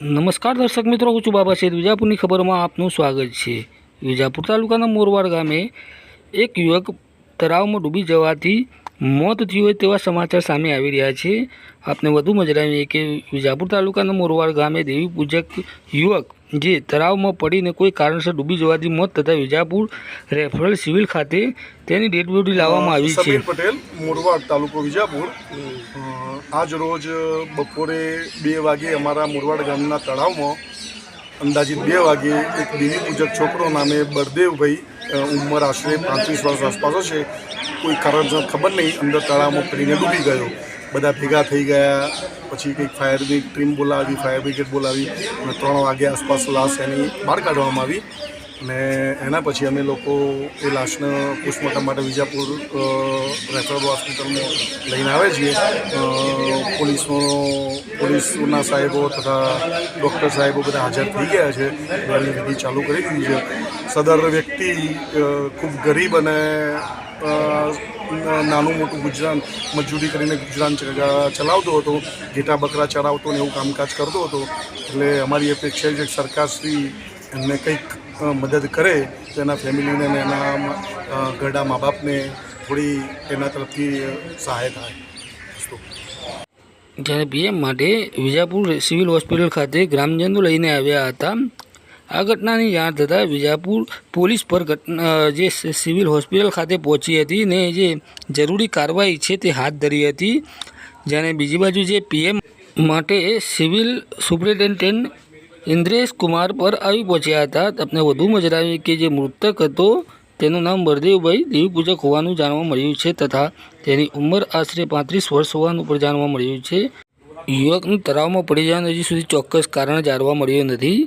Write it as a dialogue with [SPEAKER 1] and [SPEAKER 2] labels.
[SPEAKER 1] નમસ્કાર દર્શક મિત્રો, હું છું બાબા સૈયદ. વિજાપુરની ખબરમાં આપનું સ્વાગત છે. વિજાપુર તાલુકાના મોરવાડ ગામે એક યુવક તળાવમાં ડૂબી જવાથી મોત થયું હોય તેવા સમાચાર સામે આવી રહ્યા છે. આપને વધુમાં જણાવીએ કે વિજાપુર તાલુકાના મોરવાડ ગામે દેવી પૂજક યુવક જે તળાવમાં પડીને કોઈ કારણસર ડૂબી જવાથી મોત થતાં વિજાપુર રેફરલ સિવિલ ખાતે તેની ડેડ બોડી લાવવામાં આવી છે.
[SPEAKER 2] સમીર પટેલ, મોરવાડ તાલુકો વિજાપુર. આજ રોજ બપોરે 2 વાગે અમારા મોરવાડ ગામના તળાવમાં અંદાજિત 2 વાગે એક દેવી પૂજક છોકરો નામે બળદેવભાઈ, ઉંમર આશરે 35 વર્ષ આસપાસ હશે, કોઈ કારણસર ખબર નહીં અંદર તળાવમાં પડીને ડૂબી ગયો. બધા ભેગા થઈ ગયા, પછી કંઈક ફાયર બ્રિગેડ બોલાવી અને 3 વાગે આસપાસ લાશ એની બહાર કાઢવામાં આવી. અને એના પછી અમે લોકો એ લાશને પોસ્ટમોર્ટમ માટે વિજાપુર રેફરલ હોસ્પિટલમાં લઈને આવે છીએ. પોલીસના સાહેબો તથા ડૉક્ટર સાહેબો બધા હાજર થઈ ગયા છે. એની વિધિ ચાલુ કરી દીધી છે. સદર વ્યક્તિ ખૂબ ગરીબ અને નાનું મોટું ગુજરાન મજૂરી કરીને ગુજરાન ચલાવતો હતો, ઘેટા બકરા ચરાવતો ને એવું કામકાજ કરતો હતો. એટલે અમારી અપેક્ષા છે કે સરકારશ્રી એમને કંઈક મદદ કરે તો એના ફેમિલીને અને એના ઘરડા મા બાપને થોડી એના તરફથી સહાય થાય.
[SPEAKER 1] જ્યારે પીએમ માટે વિજાપુર સિવિલ હોસ્પિટલ ખાતે ગ્રામજનો લઈને આવ્યા હતા. આ ઘટનાની જાણ થતાં વિજાપુર પોલીસ પર જે સિવિલ હોસ્પિટલ ખાતે પહોંચી હતી ને જે જરૂરી કાર્યવાહી છે તે હાથ ધરી હતી. જ્યારે બીજી બાજુ જે પીએમ માટે સિવિલ સુપ્રિન્ટેન્ડન્ટ ઇન્દ્રેશ કુમાર પર આવી પહોંચ્યા હતા. તમને વધુમાં જણાવીએ કે જે મૃતક હતો તેનું નામ બળદેવભાઈ દેવી પૂજક હોવાનું જાણવા મળ્યું છે તથા તેની ઉંમર આશરે 35 વર્ષ હોવાનું પણ જાણવા મળ્યું છે. યુવકનું તળાવમાં પડી જવાનું હજી સુધી ચોક્કસ કારણ જાણવા મળ્યું નથી.